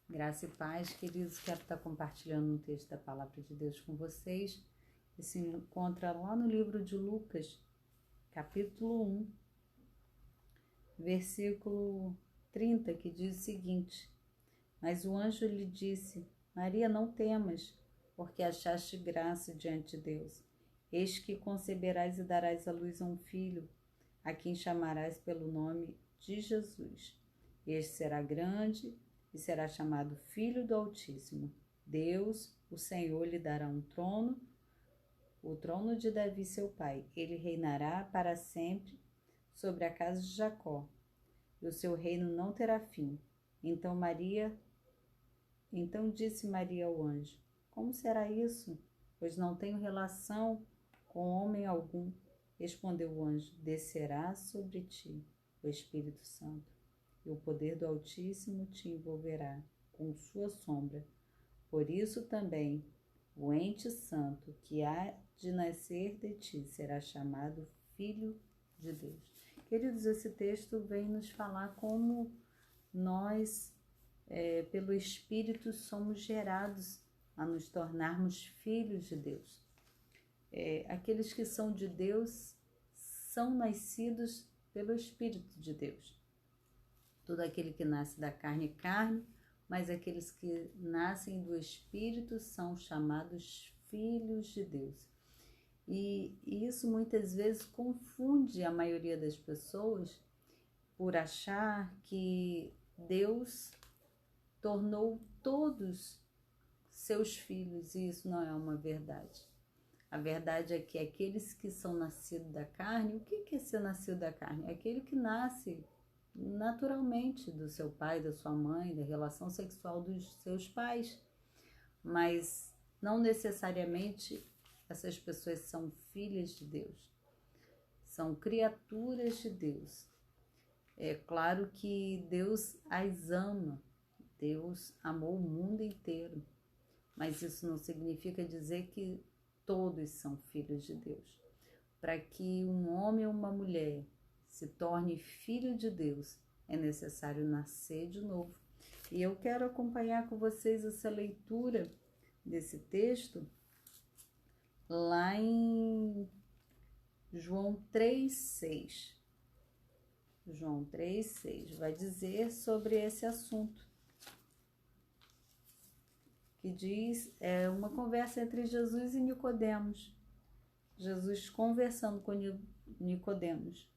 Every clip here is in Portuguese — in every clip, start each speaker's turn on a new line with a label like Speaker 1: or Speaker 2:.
Speaker 1: Graça e paz, queridos, quero estar compartilhando um texto da Palavra de Deus com vocês, que se encontra lá no livro de Lucas, capítulo 1, versículo 30, que diz o seguinte: Mas o anjo lhe disse: Maria, não temas, porque achaste graça diante de Deus. Eis que conceberás e darás à luz a um filho, a quem chamarás pelo nome de Jesus. Este será grande e será chamado Filho do Altíssimo. Deus, o Senhor, lhe dará um trono, o trono de Davi, seu pai. Ele reinará para sempre sobre a casa de Jacó, e o seu reino não terá fim. Então disse Maria ao anjo: Como será isso? Pois não tenho relação com homem algum. Respondeu o anjo: Descerá sobre ti o Espírito Santo, e o poder do Altíssimo te envolverá com sua sombra. Por isso também o ente santo que há de nascer de ti será chamado Filho de Deus. Queridos, esse texto vem nos falar como nós, pelo Espírito, somos gerados a nos tornarmos filhos de Deus. Aqueles que são de Deus são nascidos pelo Espírito de Deus. Todo aquele que nasce da carne é carne, mas aqueles que nascem do Espírito são chamados filhos de Deus. E isso muitas vezes confunde a maioria das pessoas por achar que Deus tornou todos seus filhos, e isso não é uma verdade. A verdade é que aqueles que são nascidos da carne, o que é ser nascido da carne? É aquele que nasce naturalmente do seu pai, da sua mãe, da relação sexual dos seus pais, mas não necessariamente essas pessoas são filhas de Deus, são criaturas de Deus. É claro que Deus as ama, Deus amou o mundo inteiro, mas isso não significa dizer que todos são filhos de Deus. Para que um homem ou uma mulher se torne filho de Deus, é necessário nascer de novo. E eu quero acompanhar com vocês essa leitura desse texto lá em João 3,6. João 3,6 vai dizer sobre esse assunto, que diz, uma conversa entre Jesus e Nicodemos. Jesus conversando com Nicodemos.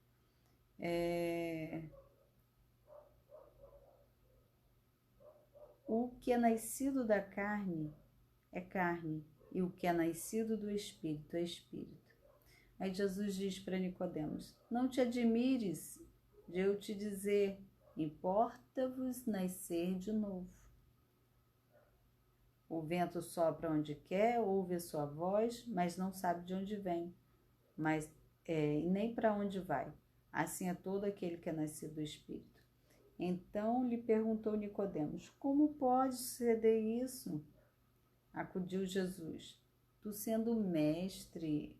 Speaker 1: O que é nascido da carne é carne, e o que é nascido do Espírito é Espírito. Aí Jesus diz para Nicodemos: Não te admires de eu te dizer, importa-vos nascer de novo. O vento sopra onde quer, ouve a sua voz, mas não sabe de onde vem, e nem para onde vai. Assim é todo aquele que é nascido do Espírito. Então lhe perguntou Nicodemos: Como pode suceder isso? Acudiu Jesus: Tu, sendo mestre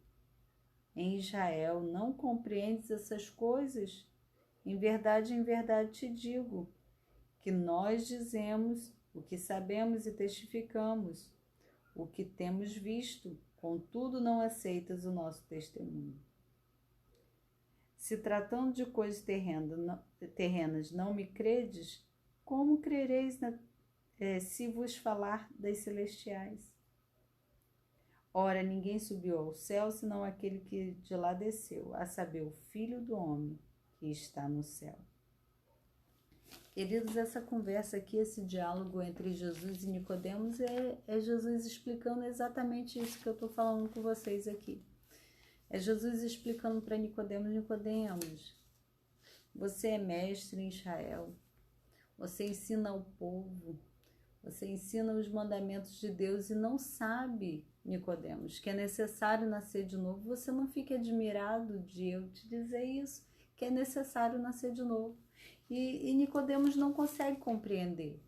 Speaker 1: em Israel, não compreendes essas coisas? Em verdade te digo, que nós dizemos o que sabemos e testificamos o que temos visto, contudo não aceitas o nosso testemunho. Se tratando de coisas terrenas não me credes, como crereis se vos falar das celestiais? Ora, ninguém subiu ao céu, senão aquele que de lá desceu, a saber, o Filho do Homem que está no céu. Queridos, essa conversa aqui, esse diálogo entre Jesus e Nicodemos é Jesus explicando exatamente isso que eu estou falando com vocês aqui. É Jesus explicando para Nicodemos: Nicodemos, você é mestre em Israel, você ensina ao povo, você ensina os mandamentos de Deus e não sabe, Nicodemos, que é necessário nascer de novo. Você não fique admirado de eu te dizer isso, que é necessário nascer de novo. E Nicodemos não consegue compreender.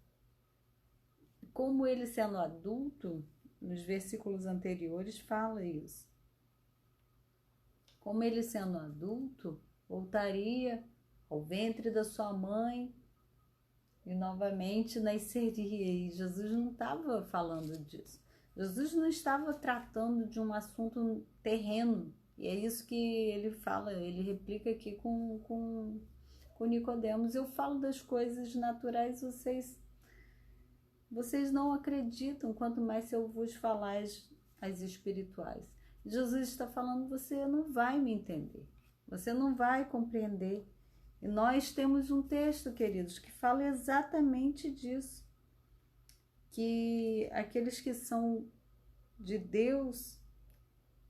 Speaker 1: Como ele, sendo adulto, nos versículos anteriores fala isso. Como ele, sendo adulto, voltaria ao ventre da sua mãe e novamente nasceria. E Jesus não estava falando disso. Jesus não estava tratando de um assunto terreno. E é isso que ele fala, ele replica aqui com Nicodemos. Eu falo das coisas naturais, vocês não acreditam, quanto mais se eu vos falar as espirituais. Jesus está falando, você não vai me entender, você não vai compreender. E nós temos um texto, queridos, que fala exatamente disso, que aqueles que são de Deus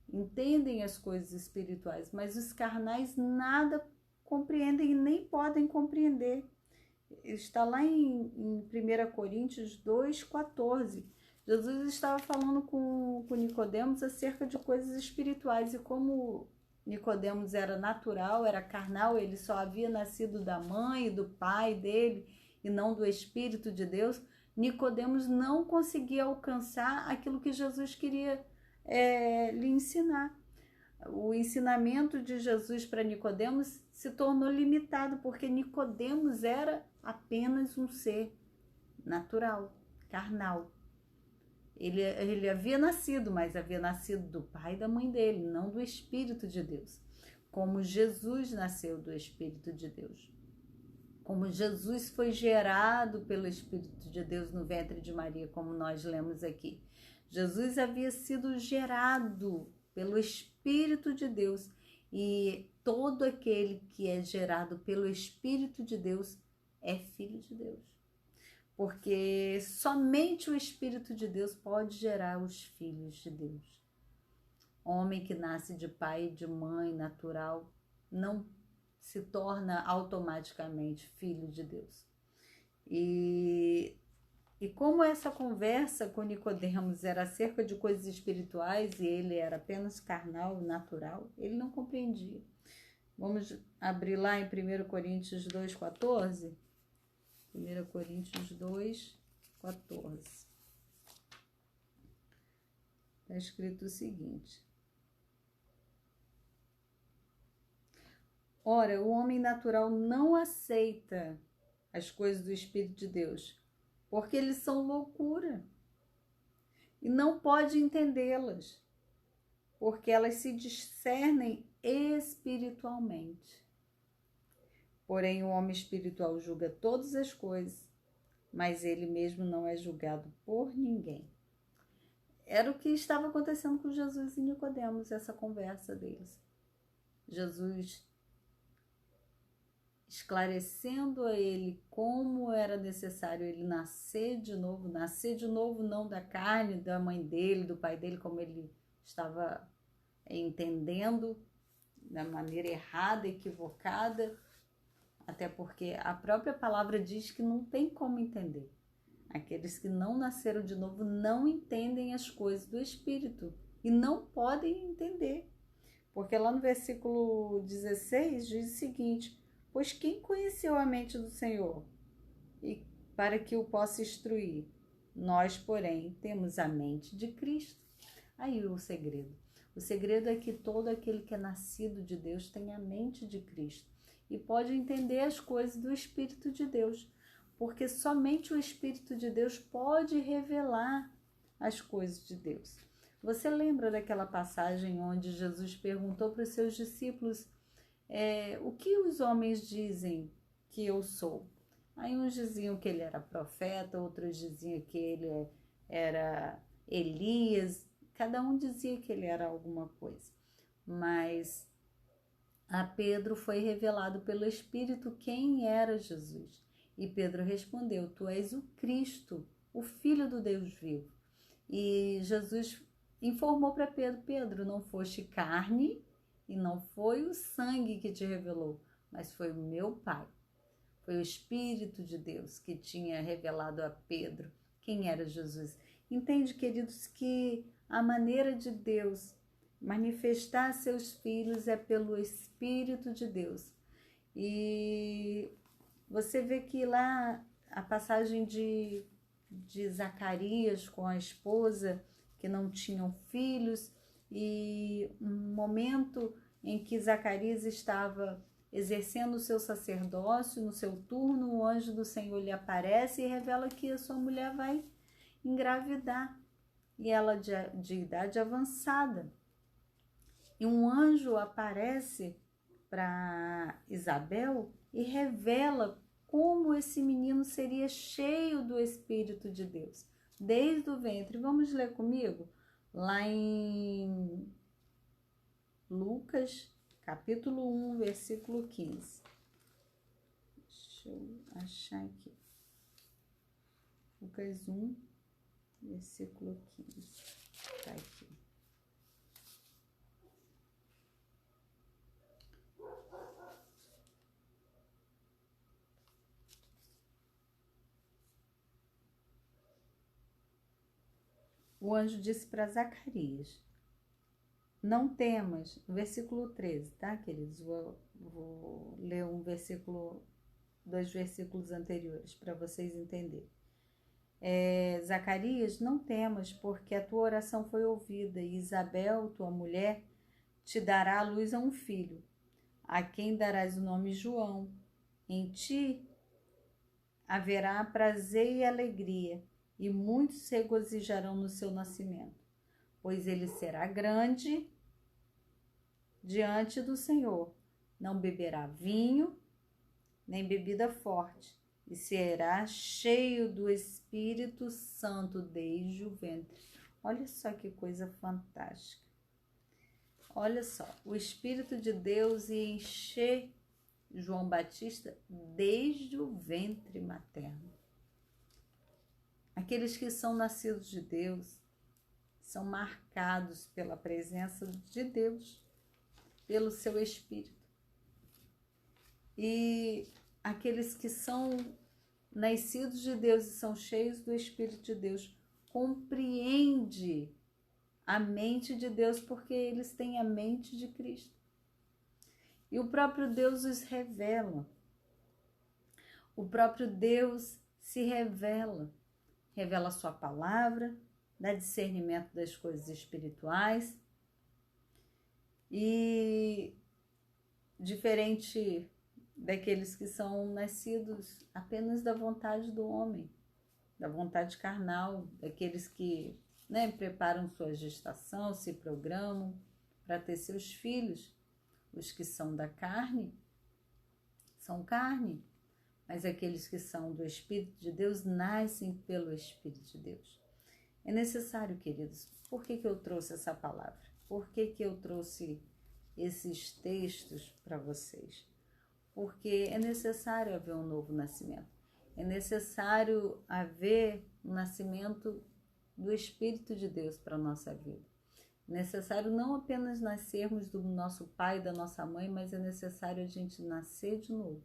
Speaker 1: entendem as coisas espirituais, mas os carnais nada compreendem e nem podem compreender. Está lá em 1 Coríntios 2,14. Jesus estava falando com Nicodemos acerca de coisas espirituais, e como Nicodemos era natural, era carnal, ele só havia nascido da mãe e do pai dele e não do Espírito de Deus, Nicodemos não conseguia alcançar aquilo que Jesus queria lhe ensinar. O ensinamento de Jesus para Nicodemos se tornou limitado, porque Nicodemos era apenas um ser natural, carnal. Ele havia nascido, mas havia nascido do pai e da mãe dele, não do Espírito de Deus. Como Jesus nasceu do Espírito de Deus. Como Jesus foi gerado pelo Espírito de Deus no ventre de Maria, como nós lemos aqui. Jesus havia sido gerado pelo Espírito de Deus, e todo aquele que é gerado pelo Espírito de Deus é filho de Deus. Porque somente o Espírito de Deus pode gerar os filhos de Deus. Homem que nasce de pai e de mãe natural não se torna automaticamente filho de Deus. E como essa conversa com Nicodemos era acerca de coisas espirituais e ele era apenas carnal, natural, ele não compreendia. Vamos abrir lá em 1 Coríntios 2,14? 1 Coríntios 2,14. Está escrito o seguinte: ora, o homem natural não aceita as coisas do Espírito de Deus, porque eles são loucura, e não pode entendê-las, porque elas se discernem espiritualmente. Porém, o homem espiritual julga todas as coisas, mas ele mesmo não é julgado por ninguém. Era o que estava acontecendo com Jesus e Nicodemos, essa conversa deles. Jesus esclarecendo a ele como era necessário ele nascer de novo não da carne, da mãe dele, do pai dele, como ele estava entendendo, da maneira errada, equivocada, até porque a própria palavra diz que não tem como entender. Aqueles que não nasceram de novo não entendem as coisas do Espírito e não podem entender, porque lá no versículo 16 diz o seguinte: pois quem conheceu a mente do Senhor e para que o possa instruir? Nós, porém, temos a mente de Cristo. Aí o segredo. O segredo é que todo aquele que é nascido de Deus tem a mente de Cristo e pode entender as coisas do Espírito de Deus, porque somente o Espírito de Deus pode revelar as coisas de Deus. Você lembra daquela passagem onde Jesus perguntou para os seus discípulos: o que os homens dizem que eu sou? Aí uns diziam que ele era profeta, outros diziam que ele era Elias, cada um dizia que ele era alguma coisa. Mas a Pedro foi revelado pelo Espírito quem era Jesus. E Pedro respondeu: tu és o Cristo, o Filho do Deus vivo. E Jesus informou para Pedro: Pedro, não foste carne e não foi o sangue que te revelou, mas foi o meu Pai. Foi o Espírito de Deus que tinha revelado a Pedro quem era Jesus. Entende, queridos, que a maneira de Deus manifestar seus filhos é pelo Espírito de Deus. E você vê que lá a passagem de Zacarias com a esposa, que não tinham filhos, e um momento em que Zacarias estava exercendo o seu sacerdócio, no seu turno, o anjo do Senhor lhe aparece e revela que a sua mulher vai engravidar, e ela de idade avançada. E um anjo aparece para Isabel e revela como esse menino seria cheio do Espírito de Deus, desde o ventre. Vamos ler comigo? Lá em Lucas, capítulo 1, versículo 15. Deixa eu achar aqui. Lucas 1, versículo 15. Tá aqui. O anjo disse para Zacarias: não temas, versículo 13, tá, queridos? Vou ler dois versículos anteriores para vocês entenderem. Zacarias, não temas, porque a tua oração foi ouvida, e Isabel, tua mulher, te dará à luz a um filho, a quem darás o nome João. Em ti haverá prazer e alegria, e muitos se regozijarão no seu nascimento, pois ele será grande diante do Senhor. Não beberá vinho, nem bebida forte, e será cheio do Espírito Santo desde o ventre. Olha só que coisa fantástica. Olha só, o Espírito de Deus ia encher João Batista desde o ventre materno. Aqueles que são nascidos de Deus são marcados pela presença de Deus, pelo seu Espírito. E aqueles que são nascidos de Deus e são cheios do Espírito de Deus compreendem a mente de Deus, porque eles têm a mente de Cristo. E o próprio Deus os revela. O próprio Deus se revela a sua palavra, dá discernimento das coisas espirituais. E diferente daqueles que são nascidos apenas da vontade do homem, da vontade carnal, daqueles que preparam sua gestação, se programam para ter seus filhos. Os que são da carne são carne, mas aqueles que são do Espírito de Deus nascem pelo Espírito de Deus. É necessário, queridos, por que eu trouxe essa palavra? Por que eu trouxe esses textos para vocês? Porque é necessário haver um novo nascimento. É necessário haver um nascimento do Espírito de Deus para a nossa vida. É necessário não apenas nascermos do nosso pai e da nossa mãe, mas é necessário a gente nascer de novo.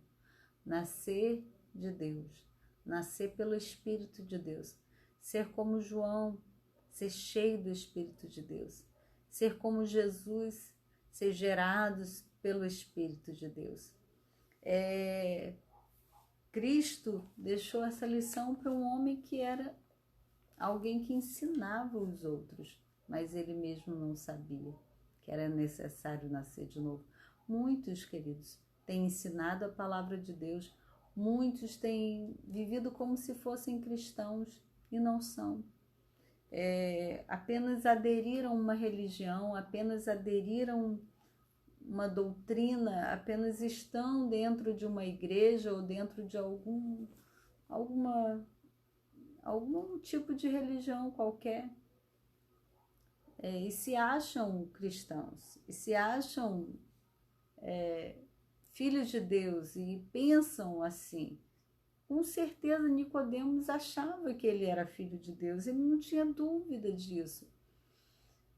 Speaker 1: Nascer de Deus, nascer pelo Espírito de Deus, ser como João, ser cheio do Espírito de Deus, ser como Jesus, ser gerados pelo Espírito de Deus. Cristo deixou essa lição para um homem que era alguém que ensinava os outros, mas ele mesmo não sabia que era necessário nascer de novo. Muitos, queridos, têm ensinado a palavra de Deus, muitos têm vivido como se fossem cristãos e não são. Apenas aderiram a uma religião, apenas aderiram uma doutrina, apenas estão dentro de uma igreja ou dentro de algum tipo de religião qualquer, e se acham cristãos, e se acham filhos de Deus e pensam assim. Com certeza Nicodemos achava que ele era filho de Deus, ele não tinha dúvida disso.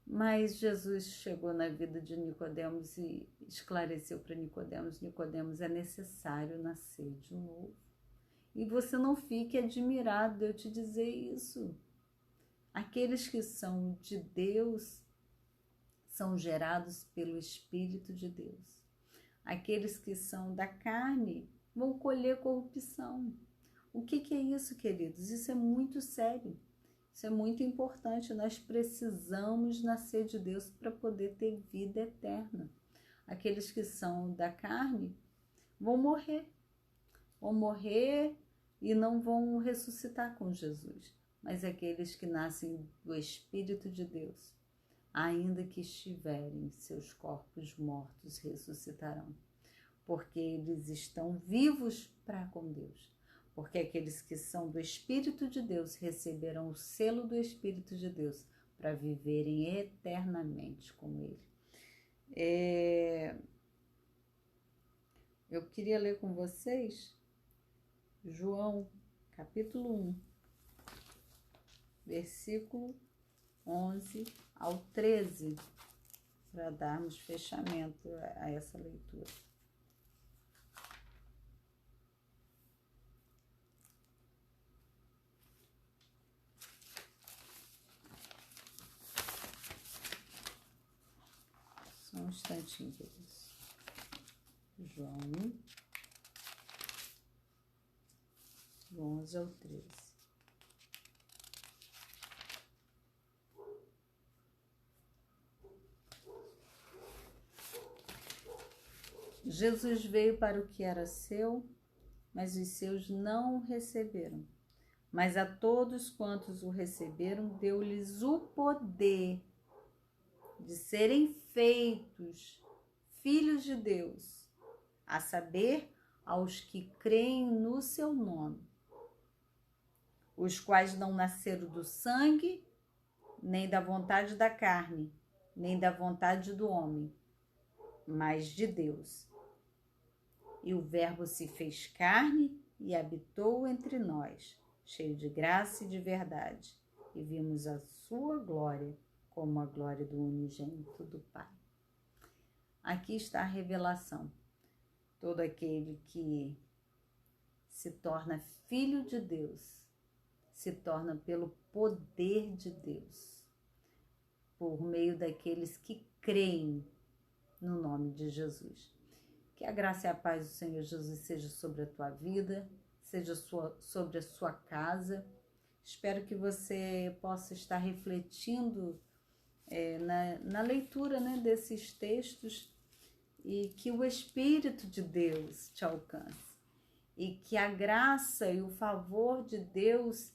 Speaker 1: Mas Jesus chegou na vida de Nicodemos e esclareceu para Nicodemos: Nicodemos, é necessário nascer de novo. E você não fique admirado de eu te dizer isso. Aqueles que são de Deus são gerados pelo Espírito de Deus. Aqueles que são da carne vão colher corrupção. O que é isso, queridos? Isso é muito sério. Isso é muito importante. Nós precisamos nascer de Deus para poder ter vida eterna. Aqueles que são da carne vão morrer. Vão morrer e não vão ressuscitar com Jesus. Mas aqueles que nascem do Espírito de Deus, ainda que estiverem seus corpos mortos, ressuscitarão. Porque eles estão vivos para com Deus. Porque aqueles que são do Espírito de Deus receberão o selo do Espírito de Deus para viverem eternamente com Ele. Eu queria ler com vocês João, capítulo 1, versículo 11 ao 13, para darmos fechamento a essa leitura. Só um instantinho, queridos. João 11 ao 13. Jesus veio para o que era seu, mas os seus não o receberam. Mas a todos quantos o receberam, deu-lhes o poder de serem feitos filhos de Deus, a saber, aos que creem no seu nome, os quais não nasceram do sangue, nem da vontade da carne, nem da vontade do homem, mas de Deus. E o Verbo se fez carne e habitou entre nós, cheio de graça e de verdade, e vimos a sua glória, como a glória do unigênito do Pai. Aqui está a revelação. Todo aquele que se torna filho de Deus, se torna pelo poder de Deus, por meio daqueles que creem no nome de Jesus. Que a graça e a paz do Senhor Jesus seja sobre a tua vida, seja sobre a sua casa. Espero que você possa estar refletindo na leitura, né, desses textos, e que o Espírito de Deus te alcance, e que a graça e o favor de Deus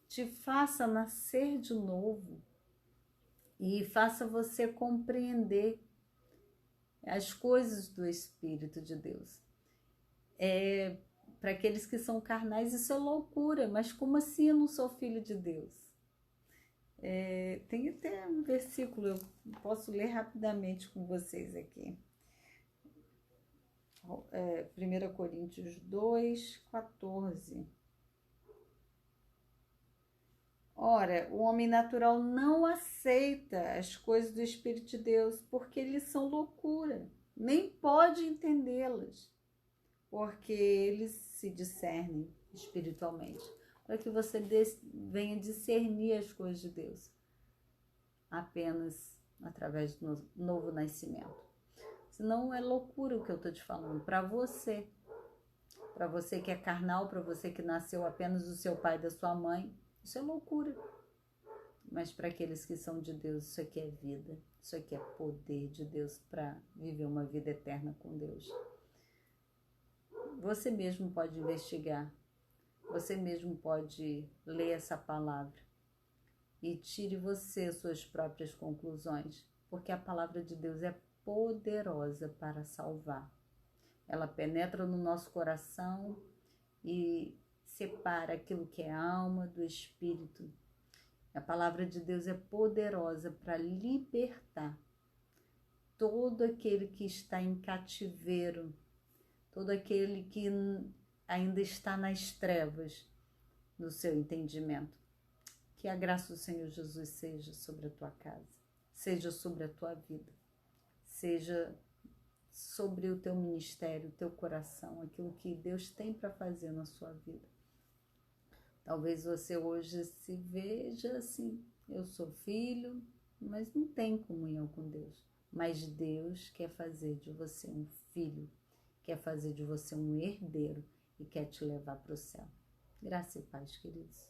Speaker 1: te faça nascer de novo e faça você compreender as coisas do Espírito de Deus. Para aqueles que são carnais, isso é loucura, mas como assim eu não sou filho de Deus? Tem até um versículo, eu posso ler rapidamente com vocês aqui. 1 Coríntios 2, 14. Ora, o homem natural não aceita as coisas do Espírito de Deus, porque eles são loucura, nem pode entendê-las, porque eles se discernem espiritualmente, para que você venha discernir as coisas de Deus apenas através do novo nascimento. Senão é loucura o que eu estou te falando, para você que é carnal, para você que nasceu apenas do seu pai e da sua mãe, isso é loucura. Mas para aqueles que são de Deus, isso aqui é vida, isso aqui é poder de Deus para viver uma vida eterna com Deus. Você mesmo pode investigar, você mesmo pode ler essa palavra e tire você suas próprias conclusões, porque a palavra de Deus é poderosa para salvar. Ela penetra no nosso coração e separa aquilo que é alma do espírito. A palavra de Deus é poderosa para libertar todo aquele que está em cativeiro, todo aquele que ainda está nas trevas no seu entendimento. Que a graça do Senhor Jesus seja sobre a tua casa, seja sobre a tua vida, seja sobre o teu ministério, o teu coração, aquilo que Deus tem para fazer na sua vida. Talvez você hoje se veja assim, eu sou filho, mas não tem comunhão com Deus. Mas Deus quer fazer de você um filho, quer fazer de você um herdeiro e quer te levar para o céu. Graça e paz, queridos.